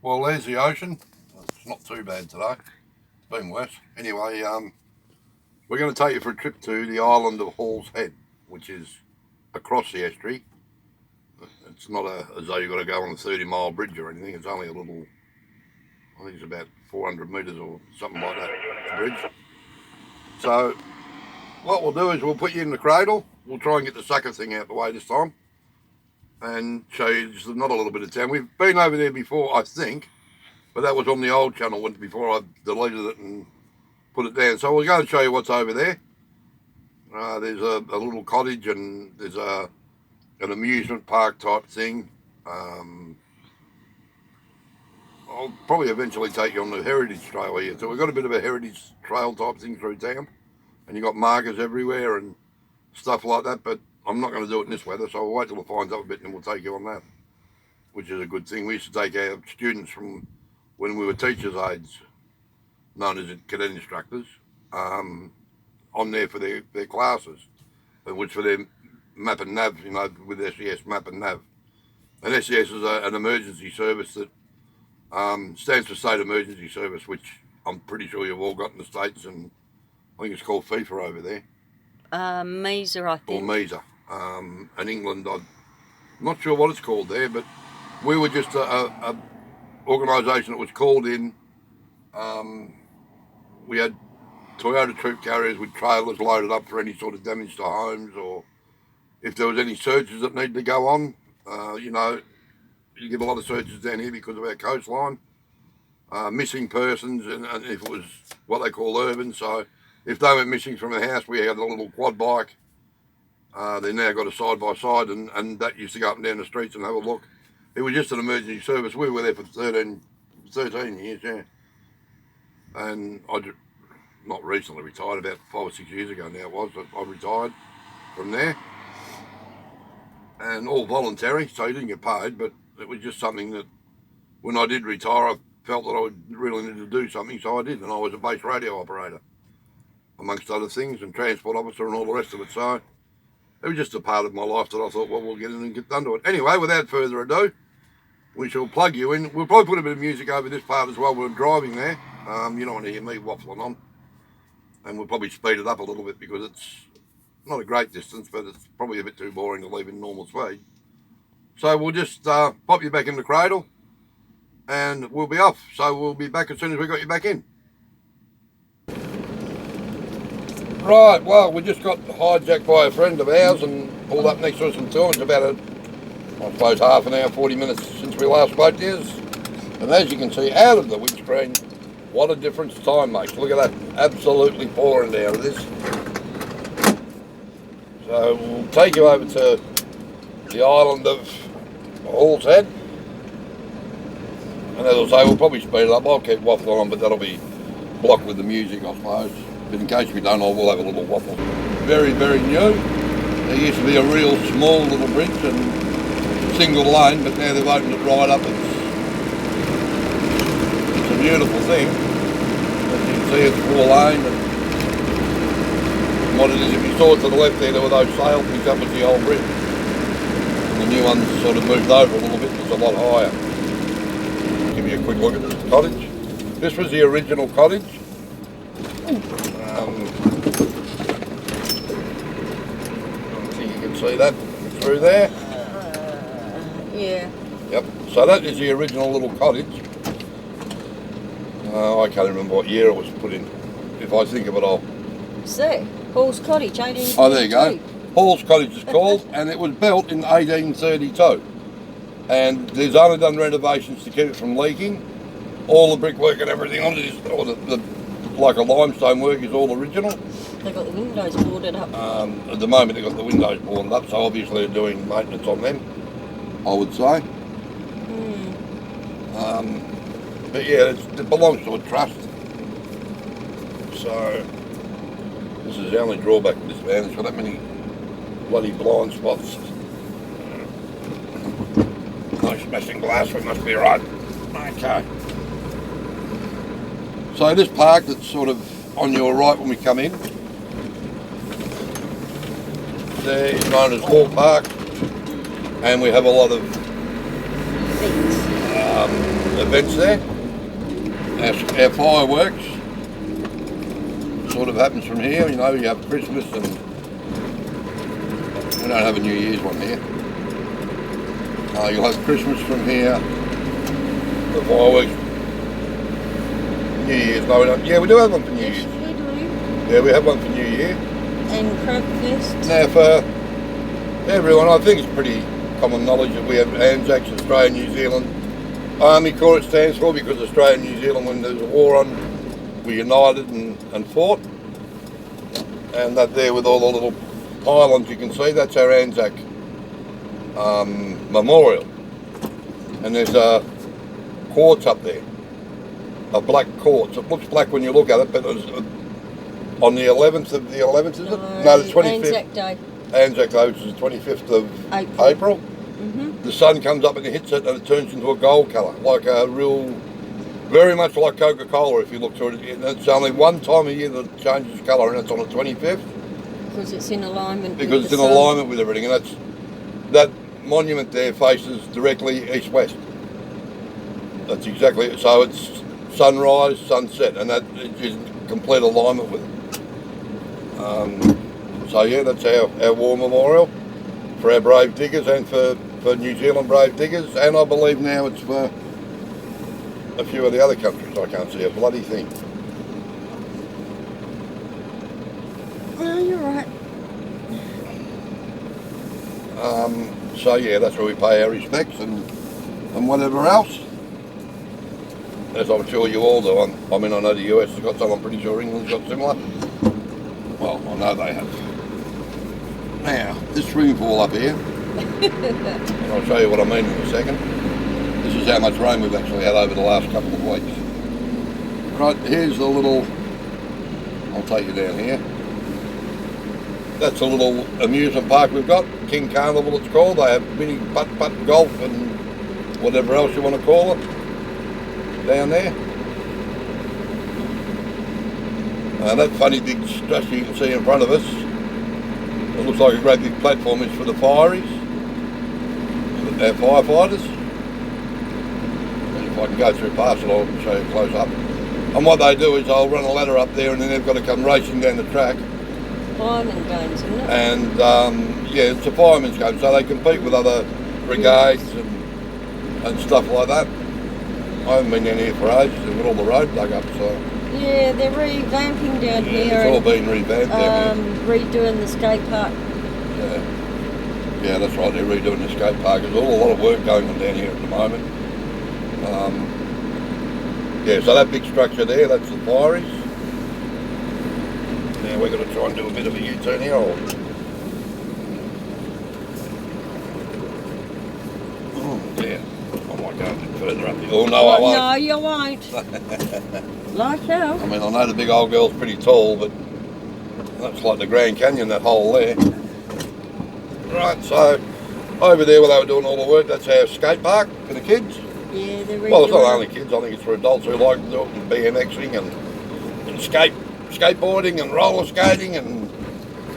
Well, there's the ocean. It's not too bad today. It's been worse. Anyway, we're going to take you for a trip to the island of Hall's Head, which is across the estuary. It's not as though you've got to go on a 30-mile bridge or anything. It's only a little, I think it's about 400 metres or something like that, bridge. So what we'll do is we'll put you in the cradle. We'll try and get the sucker thing out the way this time and show you just not a little bit of town. We've been over there before, I think, but that was on the old channel before I deleted it and put it down. So we're going to show you what's over there. There's a little cottage and there's an amusement park type thing. I'll probably eventually take you on the heritage trail here. So we've got a bit of a heritage trail type thing through town, and you've got markers everywhere and stuff like that, but I'm not going to do it in this weather, so we'll wait till it finds up a bit and we'll take you on that, which is a good thing. We used to take our students from when we were teachers' aides, known as cadet instructors, on there for their classes, which for their map and nav, you know, with SES map and nav. And SES is an emergency service that stands for State Emergency Service, which I'm pretty sure you've all got in the States, and I think it's called FIFA over there. MESA, I think. Or MESA. In England, I'm not sure what it's called there, but we were just a organisation that was called in. We had Toyota troop carriers with trailers loaded up for any sort of damage to homes, or if there was any searches that needed to go on. You know, you get a lot of searches down here because of our coastline. Missing persons, and if it was what they call urban, so if they went missing from a house, we had a little quad bike. They now got a side-by-side, and that used to go up and down the streets and have a look. It was just an emergency service. We were there for 13 years, yeah. And I not recently retired, about 5 or 6 years ago now it was, I retired from there. And all voluntary, so you didn't get paid, but it was just something that when I did retire, I felt that I would really need to do something, so I did, and I was a base radio operator, amongst other things, and transport officer and all the rest of it. So it was just a part of my life that I thought, well, we'll get in and get done to it. Anyway, without further ado, we shall plug you in. We'll probably put a bit of music over this part as well. We're driving there. You don't want to hear me waffling on. And we'll probably speed it up a little bit because it's not a great distance, but it's probably a bit too boring to leave in normal speed. So we'll just pop you back in the cradle and we'll be off. So we'll be back as soon as we got you back in. Right, well, we just got hijacked by a friend of ours and pulled up next to us and it's about I suppose half an hour, 40 minutes since we last spoke to you. And as you can see out of the windscreen, what a difference time makes. Look at that, absolutely pouring down of this. So we'll take you over to the island of Hall's Head. And as I say, we'll probably speed it up. I'll keep waffling on, but that'll be blocked with the music, I suppose. But in case we don't, I will have a little waffle. Very, very new. There used to be a real small little bridge and single lane, but now they've opened it right up. It's a beautiful thing. As you can see, it's 4 lane. And what it is, if you saw it to the left there were those sail picks up with the old bridge. And the new one's sort of moved over a little bit, it's a lot higher. I'll give you a quick look at this cottage. This was the original cottage. I think you can see that through there. Yeah. Yep, so that is the original little cottage. I can't remember what year it was put in. If I think of it, I'll... See, Hall's Cottage, 1832. Oh, there you go. Hall's Cottage is called, and it was built in 1832. And there's only done renovations to keep it from leaking. All the brickwork and everything on it is, or like a limestone work, is all original. They've got the windows boarded up. At the moment they've got the windows boarded up, so obviously they're doing maintenance on them, I would say. But yeah, it belongs to a trust. So this is the only drawback of this van. It's got that many bloody blind spots. No smashing glass, we must be right. Okay. So this park that's sort of on your right when we come in, there is known as Hall Park, and we have a lot of events there. Our fireworks sort of happens from here. You know, you have Christmas and we don't have a New Year's one here. You'll have Christmas from here. The fireworks. New Year's, no we don't. Yeah, we do have one for New Year's. Yes, we do. Yeah, we have one for New Year. And Crab Fest. Now for everyone, I think it's pretty common knowledge that we have Anzacs, Australia, New Zealand. Army Corps it stands for, because Australia and New Zealand, when there's a war on, we united and fought. And that there with all the little pylons you can see, that's our Anzac memorial. And there's a quartz up there, a black quartz. It looks black when you look at it, but it was on the 11th of the 11th, is it? No, the 25th. Anzac Day. Anzac Day, which is the 25th of April. The sun comes up and it hits it and it turns into a gold colour, like a real, very much like Coca-Cola if you look through it. And it's only one time a year that it changes colour, and it's on the 25th. Because it's in alignment Because it's in alignment with everything, and that monument there faces directly east-west. That's exactly it. So it's sunrise, sunset, and that is in complete alignment with it. So yeah, that's our war memorial for our brave diggers and for New Zealand brave diggers, and I believe now it's for a few of the other countries. I can't see a bloody thing. No, you're right. So yeah, that's where we pay our respects and whatever else. As I'm sure you all do. I mean, I know the US has got some, I'm pretty sure England's got similar. Well, I know they have. Now, this swimming pool up here, and I'll show you what I mean in a second. This is how much rain we've actually had over the last couple of weeks. Right, here's the little, I'll take you down here. That's a little amusement park we've got, King Carnival it's called. They have mini putt-putt golf and whatever else you want to call it down there. That funny big structure you can see in front of us, it looks like a great big platform, is for the fireys, our firefighters. And if I can go through past it, I'll show you close up. And what they do is they'll run a ladder up there and then they've got to come racing down the track. Fireman games, isn't it? And yeah, it's a fireman's game, so they compete with other brigades and stuff like that. I haven't been down here for ages, they've got all the road dug up, so. Yeah, they're revamping down here. It's all been revamped down here. Redoing the skate park. Yeah, that's right, they're redoing the skate park. There's a lot of work going on down here at the moment. Yeah, so that big structure there, that's the fireys. Now we're going to try and do a bit of a U-turn here. Oh, yeah. I might go a bit further up here. Oh, no, I won't. No, you won't. Like how? I mean, I know the big old girl's pretty tall, but that's like the Grand Canyon, that hole there. Right, so over there where they were doing all the work, that's our skate park for the kids. Yeah, they're redoing. Well, it's not only kids, I think it's for adults who like to do it, and BMXing and skateboarding and roller skating and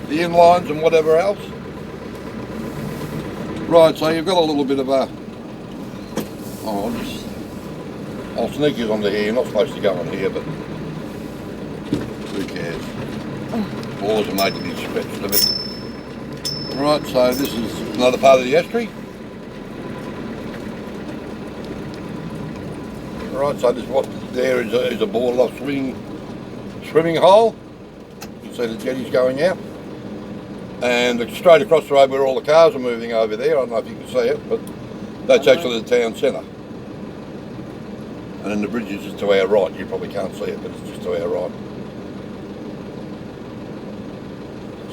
the inlines and whatever else. Right, so you've got a little bit of a... I'll sneak you onto here. You're not supposed to go on here, but who cares? Laws are made to be stretched a bit. Right, so this is another part of the estuary. Right, so this what there is a boarded off swimming hole. You can see the jetties going out. And straight across the road where all the cars are moving over there, I don't know if you can see it, but that's actually the town centre. And then the bridge is just to our right. You probably can't see it, but it's just to our right.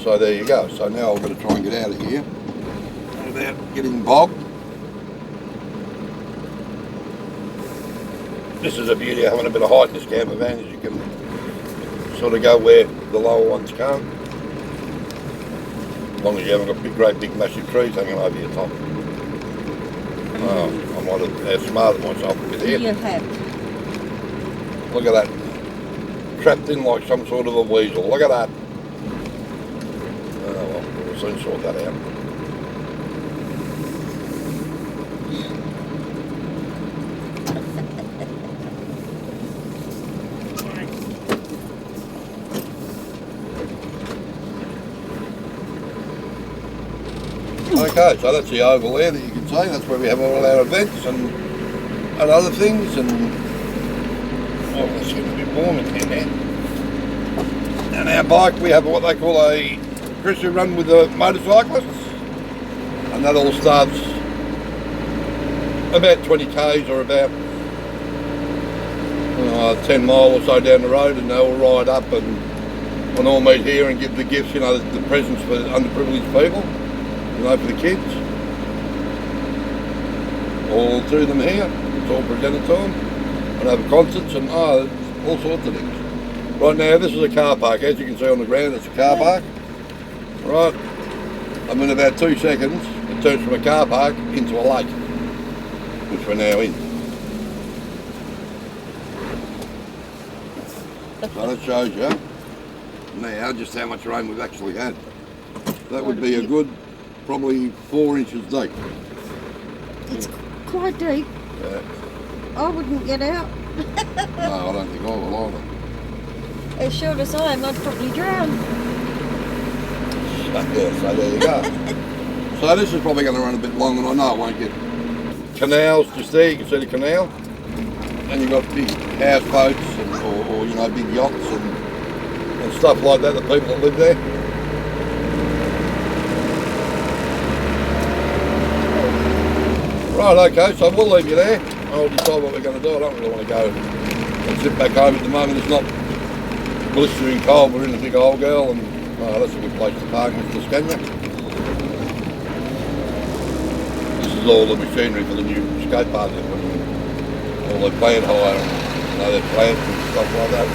So there you go. So now I've got to try and get out of here without getting bogged. This is a beauty of having a bit of height in this camper van, as you can sort of go where the lower ones can't. As long as you haven't got great big massive trees hanging over your top. Oh, I might have outsmarted myself a bit here. You have. Look at that. Trapped in like some sort of a weasel. Look at that. Oh well, we'll soon sort that out. Okay, so that's the oval there that you can see. That's where we have all our events and other things. And oh, it's getting a bit warm in here now. And our bike, we have what they call a Christian run with the motorcyclists, and that all starts about 20 k's or about 10 mile or so down the road, and they all ride up and all meet here and give the gifts, you know, the presents for underprivileged people, you know, for the kids. All through them here, it's all presented to them, and have concerts and all sorts of things. Right now, this is a car park. As you can see on the ground, it's a car park. Right, and in about 2 seconds, it turns from a car park into a lake, which we're now in. So that shows you now just how much rain we've actually had. That would be a good, probably 4 inches deep. It's quite deep. Yeah. I wouldn't get out. No, I don't think I will either. As short as I am, I'd probably drown. Yeah, so there you go. So this is probably going to run a bit long, and I know it won't get. Canals just there, you can see the canal. And you've got big houseboats or you know, big yachts and stuff like that, the people that live there. Right, okay, so we'll leave you there. I'll decide what we're going to do. I don't really want to go and sit back home at the moment. It's not blistering cold. We're in the big old girl, and that's a good place to park with the Scania. This is all the machinery for the new skate park they're putting in. All their plant hire, you know, their plants and stuff like that.